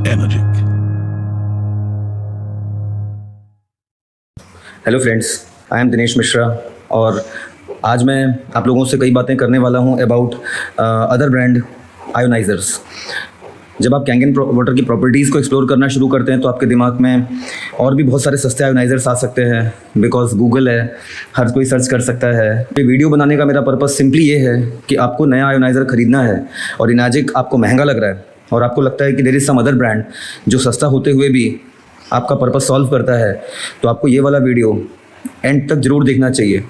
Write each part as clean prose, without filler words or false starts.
Energic. Hello friends, I am Dinesh Mishra और आज मैं आप लोगों से कई बातें करने वाला हूं अबाउट अदर ब्रांड आयोनाइज़र्स। जब आप कैंगन वाटर की प्रॉपर्टीज़ को एक्सप्लोर करना शुरू करते हैं तो आपके दिमाग में और भी बहुत सारे सस्ते आयोनाइज़र्स आ सकते हैं, बिकॉज गूगल है, हर कोई सर्च कर सकता है। ये वीडियो बनाने का मेरा पर्पस सिंपली ये है कि आपको नया आयोनाइज़र ख़रीदना है और एनर्जिक आपको महंगा लग रहा है और आपको लगता है कि there is some other brand जो सस्ता होते हुए भी आपका पर्पस सॉल्व करता है, तो आपको ये वाला वीडियो एंड तक ज़रूर देखना चाहिए।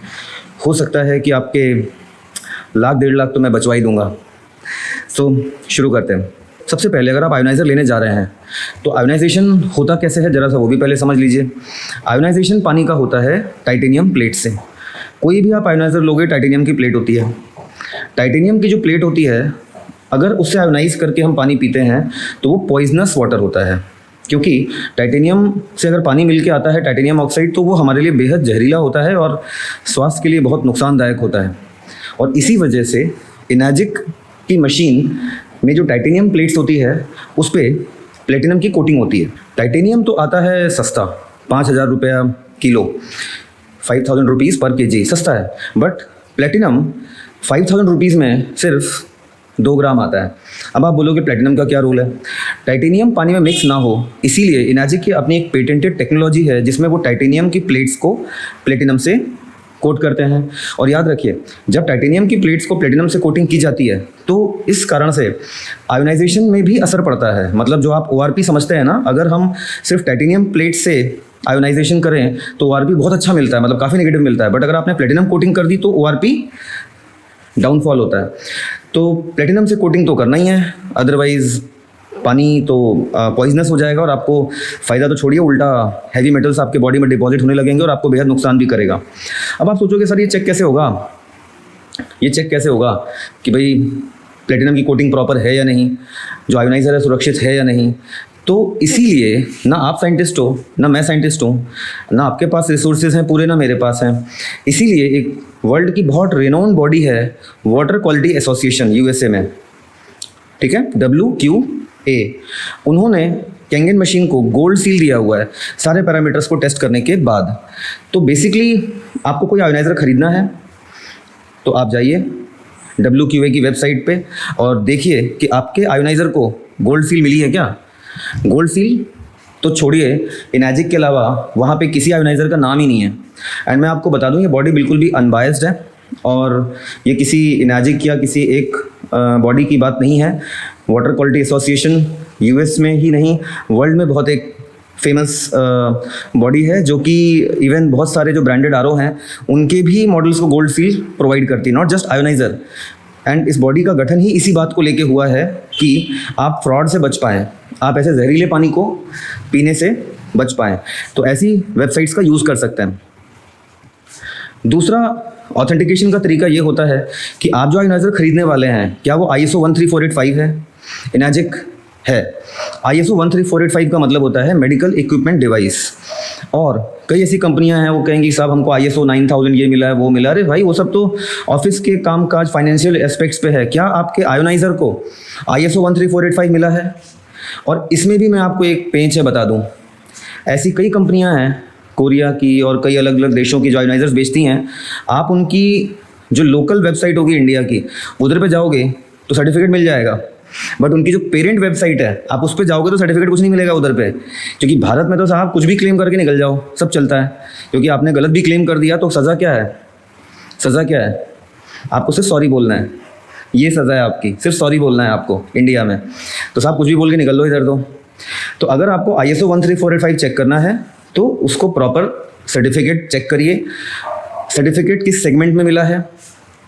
हो सकता है कि आपके 1-1.5 लाख तो मैं बचवा ही दूँगा। सो शुरू करते हैं। सबसे पहले अगर आप आयोनाइज़र लेने जा रहे हैं तो आयोनाइजेशन होता कैसे है, ज़रा सा वो भी पहले समझ लीजिए। आयोनाइजेशन पानी का होता है टाइटेनियम प्लेट से। कोई भी आप आयोनाइज़र लोगे, टाइटेनियम की प्लेट होती है। टाइटेनियम की जो प्लेट होती है, अगर उससे आयोनाइज करके हम पानी पीते हैं तो वो पॉइजनस वाटर होता है, क्योंकि टाइटेनियम से अगर पानी मिल के आता है टाइटेनियम ऑक्साइड, तो वो हमारे लिए बेहद जहरीला होता है और स्वास्थ्य के लिए बहुत नुकसानदायक होता है। और इसी वजह से एनर्जिक की मशीन में जो टाइटेनियम प्लेट्स होती है उस पर प्लेटिनम की कोटिंग होती है। टाइटेनियम तो आता है सस्ता, 5,000 रुपया किलो, 5,000 रुपीज़ पर केजी, सस्ता है। बट प्लेटिनम 5,000 रुपीज़ में सिर्फ 2 ग्राम आता है। अब आप बोलोगे प्लेटिनम का क्या रोल है? टाइटेनियम पानी में मिक्स ना हो, इसीलिए एनर्जिक की अपनी एक पेटेंटेड टेक्नोलॉजी है जिसमें वो टाइटेनियम की प्लेट्स को प्लेटिनम से कोट करते हैं। और याद रखिए, जब टाइटेनियम की प्लेट्स को प्लेटिनम से कोटिंग की जाती है तो इस कारण से आयोनाइजेशन में भी असर पड़ता है। मतलब जो आप ORP समझते हैं ना, अगर हम सिर्फ टाइटेनियम प्लेट से आयोनाइजेशन करें तो ORP बहुत अच्छा मिलता है, मतलब काफ़ी नेगेटिव मिलता है। बट अगर आपने प्लेटिनम कोटिंग कर दी तो ORP डाउनफॉल होता है। तो प्लेटिनम से कोटिंग तो करना ही है, अदरवाइज़ पानी तो पॉइजनस हो जाएगा और आपको फ़ायदा तो छोड़िए, उल्टा हैवी मेटल्स आपके बॉडी में डिपॉजिट होने लगेंगे और आपको बेहद नुकसान भी करेगा। अब आप सोचोगे सर ये चेक कैसे होगा, ये चेक कैसे होगा कि भाई प्लेटिनम की कोटिंग प्रॉपर है या नहीं, जो आयोनाइज़र है सुरक्षित है या नहीं। तो इसीलिए ना आप साइंटिस्ट हो, ना मैं साइंटिस्ट हूँ, ना आपके पास रिसोर्सेज हैं पूरे, ना मेरे पास हैं। इसीलिए एक वर्ल्ड की बहुत रेनोन्ड बॉडी है वाटर क्वालिटी एसोसिएशन USA में, ठीक है, WQA। उन्होंने कैंगन मशीन को गोल्ड सील दिया हुआ है सारे पैरामीटर्स को टेस्ट करने के बाद। तो बेसिकली आपको कोई आयोनाइज़र ख़रीदना है तो आप जाइए WQA की वेबसाइट पे और देखिए कि आपके आयोनाइज़र को गोल्ड सील मिली है क्या। गोल्ड सील तो छोड़िए, एनर्जिक के अलावा वहाँ पे किसी आयोनाइज़र का नाम ही नहीं है। एंड मैं आपको बता दूँ ये बॉडी बिल्कुल भी अनबायस्ड है और ये किसी एनर्जिक या किसी एक बॉडी की बात नहीं है। वाटर क्वालिटी एसोसिएशन US में ही नहीं, वर्ल्ड में बहुत एक फेमस बॉडी है जो कि इवन बहुत सारे जो ब्रांडेड RO हैं उनके भी मॉडल्स को गोल्ड सील प्रोवाइड करती है, नॉट जस्ट आयोनाइज़र। एंड इस बॉडी का गठन ही इसी बात को लेके हुआ है कि आप फ्रॉड से बच पाएँ, आप ऐसे जहरीले पानी को पीने से बच पाएँ। तो ऐसी वेबसाइट्स का यूज़ कर सकते हैं। दूसरा ऑथेंटिकेशन का तरीका ये होता है कि आप जो आयोनाइज़र खरीदने वाले हैं क्या वो ISO 13485 है। एनर्जिक है। ISO 13485 का मतलब होता है मेडिकल इक्विपमेंट डिवाइस। और कई ऐसी कंपनियां हैं वो कहेंगी साहब हमको ISO 9000 ये मिला है वो मिला। अरे भाई वो सब तो ऑफिस के काम काज फाइनेंशियल एस्पेक्ट्स पे है। क्या आपके आयोनाइज़र को ISO 13485 मिला है? और इसमें भी मैं आपको एक पेंच है बता दूं, ऐसी कई कंपनियां हैं कोरिया की और कई अलग अलग देशों की जो आयोनाइज़र्स बेचती हैं। आप उनकी जो लोकल वेबसाइट होगी इंडिया की, उधर पे जाओगे तो सर्टिफिकेट मिल जाएगा। बट उनकी जो पेरेंट वेबसाइट है आप उस पर जाओगे तो सर्टिफिकेट कुछ नहीं मिलेगा उधर पे, क्योंकि भारत में तो साहब कुछ भी क्लेम करके निकल जाओ, सब चलता है। क्योंकि आपने गलत भी क्लेम कर दिया तो सज़ा क्या है? सज़ा क्या है? आपको सिर्फ सॉरी बोलना है, ये सज़ा है आपकी, सिर्फ सॉरी बोलना है आपको इंडिया में। तो साहब कुछ भी बोल के निकल लो इधर तो अगर आपको ISO 13485 चेक करना है तो उसको प्रॉपर सर्टिफिकेट चेक करिए। सर्टिफिकेट किस सेगमेंट में मिला है,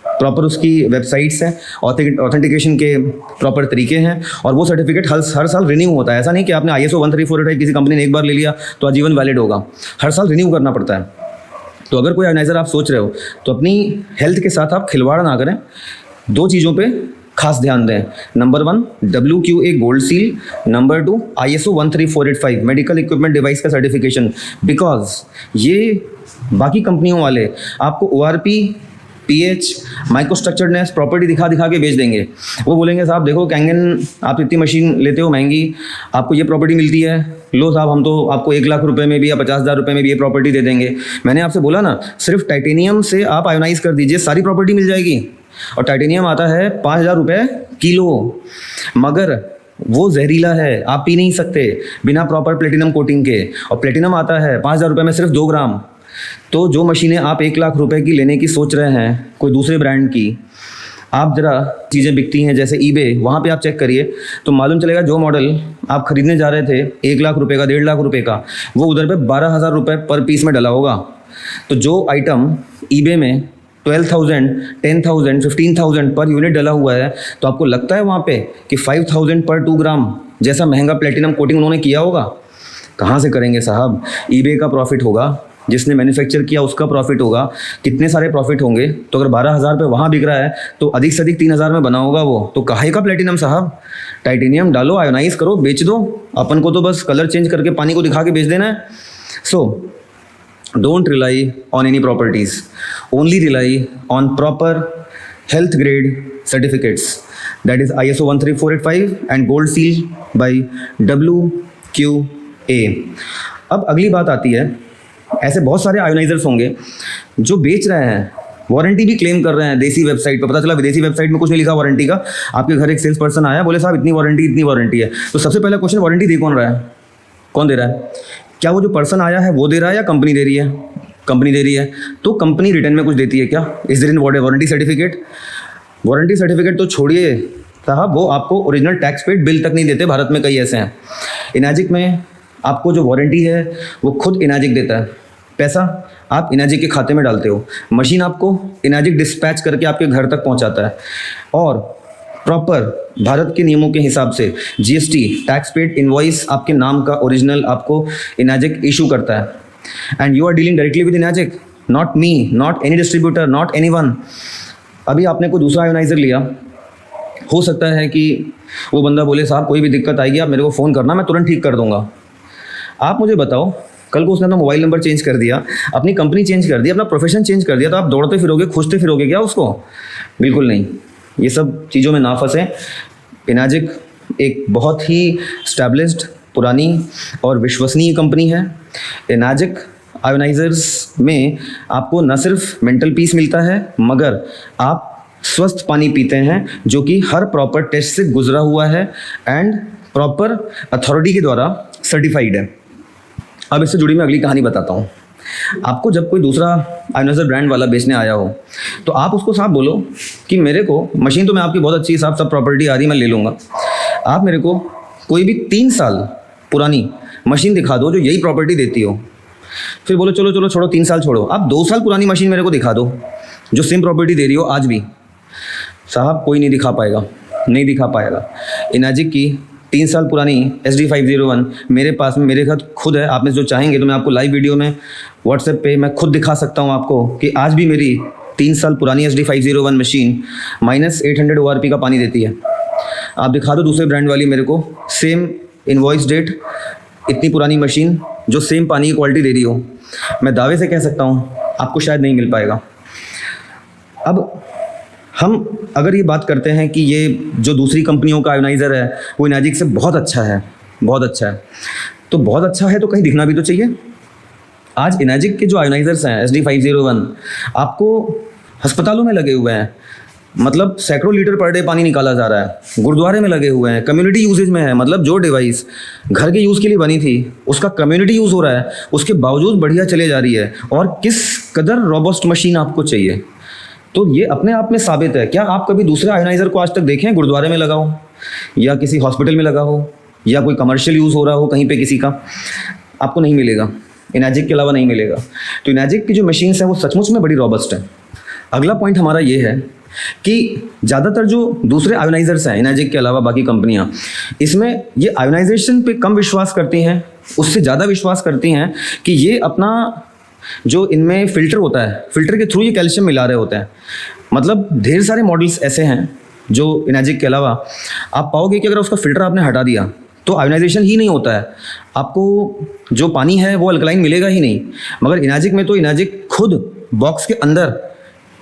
प्रॉपर उसकी वेबसाइट्स हैं, ऑथेंटिकेशन के प्रॉपर तरीके हैं और वो सर्टिफिकेट हर साल रिन्यू होता है। ऐसा नहीं कि आपने ISO 13485 किसी कंपनी ने एक बार ले लिया तो आजीवन वैलिड होगा, हर साल रिन्यू करना पड़ता है। तो अगर कोई आयोनाइज़र आप सोच रहे हो तो अपनी हेल्थ के साथ आप खिलवाड़ ना करें। 2 चीज़ों पे खास ध्यान दें। Number 1 WQA gold seal, number 2 ISO 13485 medical equipment device का सर्टिफिकेशन। बिकॉज ये बाकी कंपनियों वाले आपको ORP pH, माइक्रोस्ट्रक्चर्डनेस, प्रॉपर्टी दिखा दिखा के बेच देंगे। वो बोलेंगे साहब देखो कैंगन आप इतनी मशीन लेते हो महंगी, आपको ये प्रॉपर्टी मिलती है, लो साहब हम तो आपको 1 लाख रुपए में भी या 50,000 रुपए में भी ये प्रॉपर्टी दे देंगे। मैंने आपसे बोला ना, सिर्फ टाइटेनियम से आप आयोनाइज कर दीजिए, सारी प्रॉपर्टी मिल जाएगी। और टाइटेनियम आता है 5,000 रुपये किलो, मगर वो जहरीला है, आप पी नहीं सकते बिना प्रॉपर प्लेटिनम कोटिंग के। और प्लेटिनम आता है 5,000 रुपये में सिर्फ 2 ग्राम। तो जो मशीनें आप 1 लाख रुपए की लेने की सोच रहे हैं कोई दूसरे ब्रांड की, आप ज़रा चीज़ें बिकती हैं जैसे ईबे, वहाँ पे आप चेक करिए तो मालूम चलेगा जो मॉडल आप खरीदने जा रहे थे 1 लाख रुपए का, 1.5 लाख रुपए का, वो उधर पे 12,000 रुपये पर पीस में डला होगा। तो जो आइटम ईबे में 12,000, 10,000, 15,000 पर यूनिट डला हुआ है, तो आपको लगता है वहाँ पे कि 5,000 पर 2 ग्राम जैसा महंगा प्लेटिनम कोटिंग उन्होंने किया होगा? कहाँ से करेंगे साहब? ईबे का प्रॉफिट होगा, जिसने मैन्युफैक्चर किया उसका प्रॉफिट होगा, कितने सारे प्रॉफिट होंगे। तो अगर 12,000 पे वहाँ बिक रहा है तो अधिक से अधिक 3,000 में बना होगा वो। तो काहे का प्लेटिनम साहब? टाइटेनियम डालो, आयोनाइज करो, बेच दो। अपन को तो बस कलर चेंज करके पानी को दिखा के बेच देना है। सो don't rely on any properties, only rely on proper health grade certificates, that is ISO 13485 and gold seal by WQA। अब अगली बात आती है, ऐसे बहुत सारे आयोनाइजर्स होंगे जो बेच रहे हैं, वारंटी भी क्लेम कर रहे हैं देसी वेबसाइट पर। पता चला विदेशी वेबसाइट में कुछ नहीं लिखा वारंटी का, आपके घर एक सेल्स पर्सन आया, बोले साहब इतनी वारंटी है। तो सबसे पहला क्वेश्चन, वारंटी दे कौन रहा है? कौन दे रहा है? क्या वो जो पर्सन आया है वो दे रहा है या कंपनी दे रही है? कंपनी दे रही है। तो कंपनी रिटर्न में कुछ देती है क्या? Is there in warranty certificate? Warranty certificate तो छोड़िए साहब, वो आपको ओरिजिनल टैक्स पेड बिल तक नहीं देते। भारत में कई ऐसे हैं। इनाजिक में आपको जो वारंटी है वो खुद इनाजिक देता है, पैसा आप इनाजिक के खाते में डालते हो, मशीन आपको इनाजिक डिस्पैच करके आपके घर तक पहुंचाता है, और प्रॉपर भारत के नियमों के हिसाब से जीएसटी टैक्स पेड इनवॉइस आपके नाम का ओरिजिनल आपको इनाजिक इशू करता है। And you are dealing directly with Enagic, not me, not any distributor, not anyone. अभी आपने कोई दूसरा आयोनाइजर लिया, हो सकता है कि वो बंदा बोले साहब कोई भी दिक्कत आएगी आप मेरे को फ़ोन करना, मैं तुरंत ठीक कर दूंगा। आप मुझे बताओ, कल को उसने अपना मोबाइल नंबर चेंज कर दिया, अपनी कंपनी चेंज कर दी, अपना प्रोफेशन चेंज कर दिया, तो आप दौड़ते फिरोगे, खोजते फिरोगे क्या उसको? बिल्कुल नहीं। ये सब चीज़ों में ना फंसें। इनाजिक एक बहुत ही स्टैब्लिश्ड, पुरानी और विश्वसनीय कंपनी है। इनाजिक आयोनाइजर्स में आपको न सिर्फ मेंटल पीस मिलता है, मगर आप स्वस्थ पानी पीते हैं जो कि हर प्रॉपर टेस्ट से गुजरा हुआ है एंड प्रॉपर अथॉरिटी के द्वारा सर्टिफाइड है। अब इससे जुड़ी मैं अगली कहानी बताता हूँ। आपको जब कोई दूसरा आयोनाइजर ब्रांड वाला बेचने आया हो तो आप उसको साफ बोलो कि मेरे को मशीन तो मैं आपकी बहुत अच्छी साहब, सब प्रॉपर्टी आ रही मैं ले लूँगा, आप मेरे को कोई भी 3 साल पुरानी मशीन दिखा दो जो यही प्रॉपर्टी देती हो। फिर बोलो चलो चलो छोड़ो 3 साल छोड़ो, आप 2 साल पुरानी मशीन मेरे को दिखा दो जो सेम प्रॉपर्टी दे रही हो आज भी। साहब कोई नहीं दिखा पाएगा, नहीं दिखा पाएगा। इनाजिक की 3 साल पुरानी SD501 मेरे पास में, मेरे घर खुद है। आप में जो चाहेंगे तो मैं आपको लाइव वीडियो में व्हाट्सएप पे मैं खुद दिखा सकता हूँ आपको कि आज भी मेरी 3 साल पुरानी SD501 मशीन -800 ORP का पानी देती है। आप दिखा दो दूसरे ब्रांड वाली मेरे को, सेम इनवॉइस डेट, इतनी पुरानी मशीन जो सेम पानी की क्वालिटी दे रही हो, मैं दावे से कह सकता हूँ आपको शायद नहीं मिल पाएगा। अब हम अगर ये बात करते हैं कि ये जो दूसरी कंपनियों का आयोनाइज़र है वो इनाजिक से बहुत अच्छा है, बहुत अच्छा है, तो बहुत अच्छा है तो कहीं दिखना भी तो चाहिए। आज इनाजिक के जो आयोनाइजर्स हैं SD501 आपको अस्पतालों में लगे हुए हैं, मतलब सैकड़ों लीटर पर डे पानी निकाला जा रहा है, गुरुद्वारे में लगे हुए हैं, कम्युनिटी यूजेज में है। मतलब जो डिवाइस घर के यूज़ के लिए बनी थी उसका कम्युनिटी यूज़ हो रहा है, उसके बावजूद बढ़िया चले जा रही है। और किस कदर रोबस्ट मशीन आपको चाहिए, तो ये अपने आप में साबित है। क्या आप कभी दूसरे आयोनाइज़र को आज तक देखें गुरुद्वारे में लगा हो, या किसी हॉस्पिटल में लगा हो, या कोई कमर्शियल यूज़ हो रहा हो कहीं पे किसी का? आपको नहीं मिलेगा, इनाजिक के अलावा नहीं मिलेगा। तो इनाजिक की जो मशीन्स हैं वो सचमुच में बड़ी रॉबस्ट है। अगला पॉइंट हमारा ये है कि ज़्यादातर जो दूसरे आयोनाइजर्स हैं इनाजिक के अलावा बाकी कंपनियां, इसमें ये आयोनाइजेशन पे कम विश्वास करती हैं, उससे ज़्यादा विश्वास करती हैं कि ये अपना जो इनमें फ़िल्टर होता है, फ़िल्टर के थ्रू ये कैल्शियम मिला रहे होते हैं। मतलब ढेर सारे मॉडल्स ऐसे हैं जो इनाजिक के अलावा आप पाओगे कि अगर उसका फ़िल्टर आपने हटा दिया तो आयोनाइजेशन ही नहीं होता है, आपको जो पानी है वो अल्कलाइन मिलेगा ही नहीं। मगर इनाजिक में तो इनाजिक खुद बॉक्स के अंदर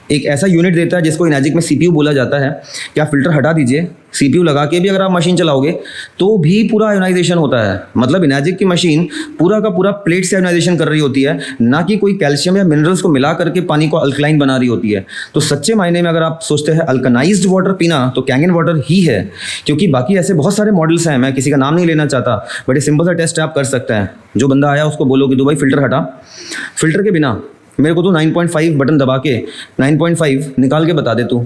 एक ऐसा यूनिट देता है जिसको इनर्जिक में सीपीयू बोला जाता है कि आप फिल्टर हटा दीजिए, सीपीयू लगा के भी अगर आप मशीन चलाओगे तो भी पूरा आयोनाइजेशन होता है। मतलब इनर्जिक की मशीन पूरा का पूरा प्लेट से आयोनाइजेशन कर रही होती है, ना कि कोई कैल्शियम या मिनरल्स को मिला करके पानी को अल्कलाइन बना रही होती है। तो सच्चे मायने में अगर आप सोचते हैं अल्कनाइज्ड वाटर पीना तो कैंगन वाटर ही है, क्योंकि बाकी ऐसे बहुत सारे मॉडल्स हैं, मैं किसी का नाम नहीं लेना चाहता, बट ये सिंपल सा टेस्ट आप कर सकते हैं। जो बंदा आया उसको बोलो कि तो भाई फिल्टर हटा, फिल्टर के बिना मेरे को तो 9.5 बटन दबा के 9.5 निकाल के बता दे तू,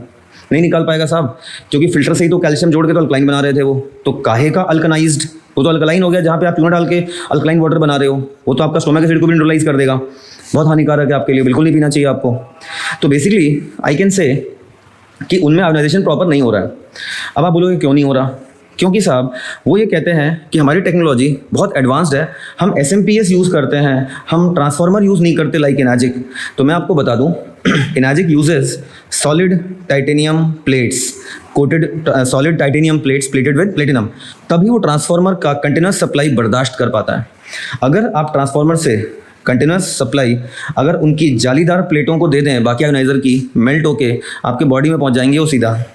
नहीं निकाल पाएगा साहब, क्योंकि फिल्टर से ही तो कैल्शियम जोड़ के तो अल्कलाइन बना रहे थे वो। तो काहे का अल्कनाइज्ड, वो तो अल्कलाइन हो गया, जहाँ पे आप चूना डाल के अल्कलाइन वाटर बना रहे हो वो तो आपका स्टोमक एसिड को भी न्यूट्रलाइज कर देगा, बहुत हानिकारक है आपके लिए, बिल्कुल नहीं पीना चाहिए आपको। तो बेसिकली आई कैन से कि उनमें आयोनाइजेशन प्रॉपर नहीं हो रहा है। अब आप बोलोगे क्यों नहीं हो रहा, क्योंकि साहब वो ये कहते हैं कि हमारी टेक्नोलॉजी बहुत एडवांस्ड है, हम SMPS यूज़ करते हैं, हम ट्रांसफार्मर यूज़ नहीं करते लाइक इनर्जिक। तो मैं आपको बता दूं Enagic uses solid titanium plates, coated solid titanium plates plated with platinum, तभी वो ट्रांसफार्मर का कंटिन्यूस सप्लाई बर्दाश्त कर पाता है। अगर आप ट्रांसफार्मर से कंटिन्यूस सप्लाई अगर उनकी जालीदार प्लेटों को दे दें बाकी आयोनाइजर की, मेल्ट होके आपके बॉडी में पहुंच जाएंगे वो सीधा।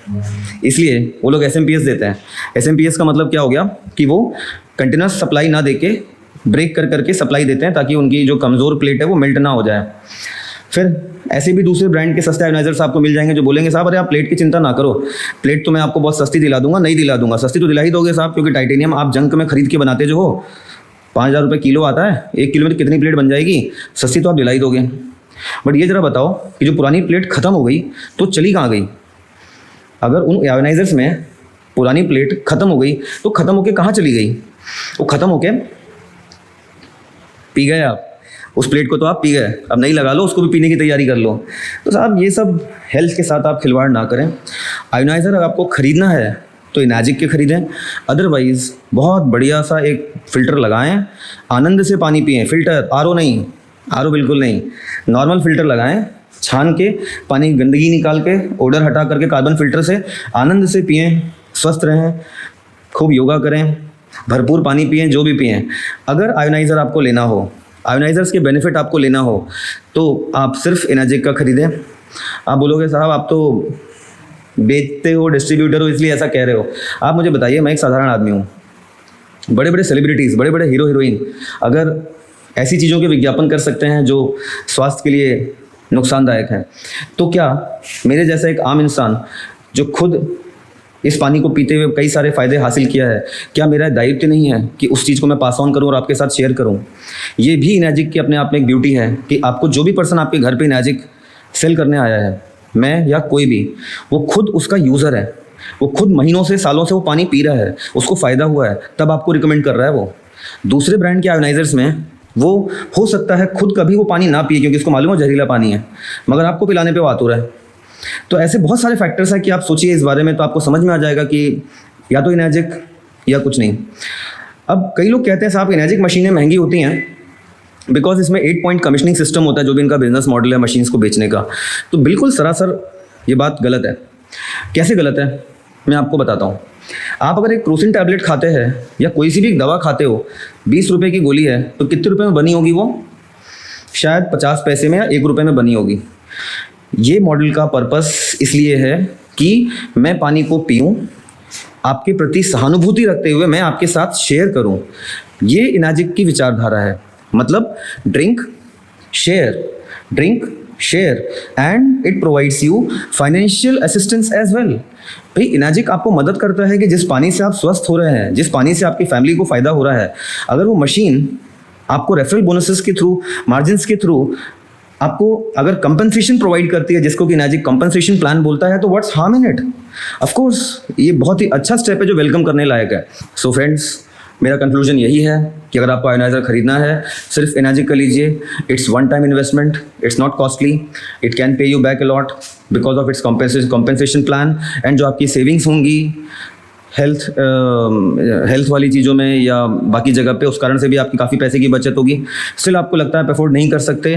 इसलिए वो लोग SMPS देते हैं। SMPS का मतलब क्या हो गया कि वो कंटिन्यूस सप्लाई ना देके ब्रेक कर करके सप्लाई देते हैं ताकि उनकी जो कमज़ोर प्लेट है वो मेल्ट ना हो जाए। फिर ऐसे भी दूसरे ब्रांड के सस्ते आयोनाइजर्स आपको मिल जाएंगे जो बोलेंगे साहब अरे आप प्लेट की चिंता ना करो, प्लेट तो मैं आपको बहुत सस्ती दिला दूंगा। नहीं दिला दूंगा, सस्ती तो दिला ही दोगे साहब, क्योंकि टाइटेनियम आप जंक में खरीद के बनाते जो हो, 5,000 रुपये किलो आता है, 1 किलो में तो कितनी प्लेट बन जाएगी, सस्ती तो आप दिला ही दोगे। बट ये ज़रा बताओ कि जो पुरानी प्लेट ख़त्म हो गई तो चली कहाँ गई? अगर उन आयोनाइजर्स में पुरानी प्लेट ख़त्म हो गई तो ख़त्म होके कहाँ चली गई? वो ख़त्म होके पी गए आप, उस प्लेट को तो आप पी गए, अब नहीं लगा लो, उसको भी पीने की तैयारी कर लो। तो साहब ये सब हेल्थ के साथ आप खिलवाड़ ना करें। आयोनाइज़र अगर आपको ख़रीदना है तो इनर्जिक के खरीदें, अदरवाइज़ बहुत बढ़िया सा एक फ़िल्टर लगाएं, आनंद से पानी पिएं। फ़िल्टर RO नहीं, RO बिल्कुल नहीं, नॉर्मल फ़िल्टर लगाएं, छान के पानी गंदगी निकाल के ओडर हटा करके कार्बन फ़िल्टर से आनंद से पिएं, स्वस्थ रहें, खूब योगा करें, भरपूर पानी पिएं, जो भी पिएं। अगर आयोनाइज़र आपको लेना हो, आयोनाइज़र्स के बेनिफिट आपको लेना हो तो आप सिर्फ इनर्जिक का खरीदें। आप बोलोगे साहब आप तो बेचते हो, डिस्ट्रीब्यूटर हो, इसलिए ऐसा कह रहे हो। आप मुझे बताइए, मैं एक साधारण आदमी हूँ, बड़े बड़े सेलिब्रिटीज़, बड़े बड़े हीरो हीरोइन अगर ऐसी चीज़ों के विज्ञापन कर सकते हैं जो स्वास्थ्य के लिए नुकसानदायक हैं, तो क्या मेरे जैसा एक आम इंसान जो खुद इस पानी को पीते हुए कई सारे फ़ायदे हासिल किया है, क्या मेरा दायित्व नहीं है कि उस चीज़ को मैं पास ऑन करूं और आपके साथ शेयर करूं? ये भी इनर्जिक की अपने आप में एक ब्यूटी है कि आपको जो भी पर्सन आपके घर पे इनर्जिक सेल करने आया है, मैं या कोई भी, वो खुद उसका यूज़र है, वो खुद महीनों से सालों से वो पानी पी रहा है, उसको फ़ायदा हुआ है, तब आपको रिकमेंड कर रहा है। वो दूसरे ब्रांड के आयोनाइजर्स में वो हो सकता है खुद कभी वो पानी ना पिए क्योंकि उसको मालूम है जहरीला पानी है, मगर आपको पिलाने पे वो आतुर है। तो ऐसे बहुत सारे फैक्टर्स हैं कि आप सोचिए इस बारे में तो आपको समझ में आ जाएगा कि या तो इनर्जिक या कुछ नहीं। अब कई लोग कहते हैं साहब इनर्जिक मशीनें महंगी होती हैं बिकॉज इसमें 8 पॉइंट कमीशनिंग सिस्टम होता है जो भी इनका बिजनेस मॉडल है मशीन्स को बेचने का। तो बिल्कुल सरासर ये बात गलत है। कैसे गलत है मैं आपको बताता हूँ। आप अगर एक क्रोसिन टैबलेट खाते हैं या कोई सी भी दवा खाते हो, 20 रुपये की गोली है तो कितने रुपए में बनी होगी वो? शायद 50 पैसे में या 1 रुपये में बनी होगी। ये मॉडल का पर्पस इसलिए है कि मैं पानी को पीऊँ, आपके प्रति सहानुभूति रखते हुए मैं आपके साथ शेयर करूँ। ये इनर्जिक की विचारधारा है। मतलब drink share and it provides you financial assistance as well. भाई इनर्जिक आपको मदद करता है कि जिस पानी से आप स्वस्थ हो रहे हैं, जिस पानी से आपकी फैमिली को फ़ायदा हो रहा है, अगर वो मशीन आपको रेफरल बोनसेस के थ्रू, मार्जिन के थ्रू आपको अगर कंपनसेशन प्रोवाइड करती है, जिसको कि इनर्जिक कंपनसेशन प्लान बोलता है, तो what's harm in it? Of course ये बहुत ही अच्छा स्टेप है जो वेलकम करने लायक है। सो फ्रेंड्स, मेरा कंक्लूजन यही है कि अगर आपको आयोनाइजर खरीदना है सिर्फ इनर्जिक कर लीजिए। It's one time investment, it's not costly, it can pay you back a lot because of its compensation plan. And जो आपकी सेविंग्स होंगी हेल्थ वाली चीज़ों में या बाकी जगह पे, उस कारण से भी आपकी काफ़ी पैसे की बचत होगी। स्टिल आपको लगता है आप अफोर्ड नहीं कर सकते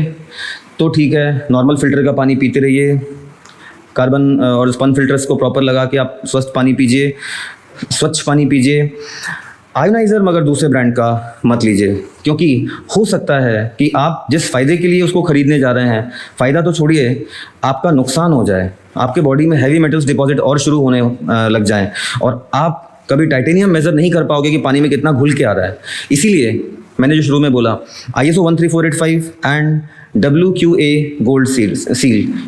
तो ठीक है, नॉर्मल फिल्टर का पानी पीते रहिए, कार्बन और स्पन फिल्टर्स को प्रॉपर लगा के आप स्वस्थ पानी पीजिए, स्वच्छ पानी पीजिए। आयोनाइज़र मगर दूसरे ब्रांड का मत लीजिए, क्योंकि हो सकता है कि आप जिस फ़ायदे के लिए उसको ख़रीदने जा रहे हैं, फ़ायदा तो छोड़िए, आपका नुकसान हो जाए, आपके बॉडी में हैवी मेटल्स डिपॉजिट और शुरू होने लग जाएं और आप कभी टाइटेनियम मेज़र नहीं कर पाओगे कि पानी में कितना घुल के आ रहा है। इसीलिए मैंने जो शुरू में बोला, ISO 13485 and WQA gold seal,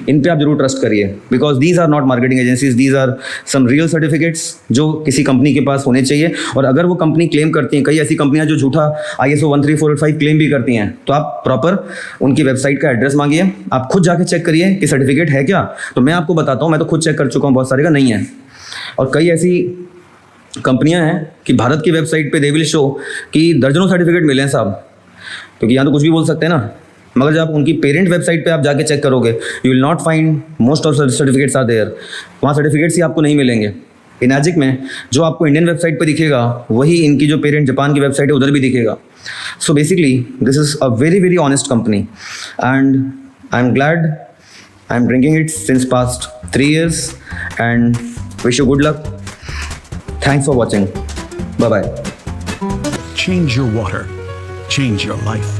इन पे आप जरूर ट्रस्ट करिए, because these are not marketing agencies, these are some real certificates जो किसी कंपनी के पास होने चाहिए। और अगर वो कंपनी क्लेम करती हैं, कई ऐसी कंपनियां जो झूठा ISO 13485 क्लेम भी करती हैं, तो आप प्रॉपर उनकी वेबसाइट का एड्रेस मांगिए, आप खुद जाके चेक करिए कि सर्टिफिकेट है क्या। तो मैं आपको बताता हूँ, मैं तो खुद चेक कर चुका हूँ, बहुत सारे का नहीं है। और कई ऐसी कंपनियां हैं कि भारत की वेबसाइट पे दे विल शो कि दर्जनों सर्टिफिकेट मिले हैं साहब, क्योंकि यहाँ तो कुछ भी बोल सकते हैं ना, मगर जब आप उनकी पेरेंट वेबसाइट पे आप जाके चेक करोगे, you will not find most of certificates are there, वहाँ सर्टिफिकेट्स ही आपको नहीं मिलेंगे। इनाजिक में जो आपको इंडियन वेबसाइट पे दिखेगा, वही इनकी जो पेरेंट जापान की वेबसाइट है उधर भी दिखेगा। So basically this is a very very honest company and I am glad I am drinking it since past 3 years and wish you good luck. Thanks for watching. Bye-bye. Change your water. Change your life.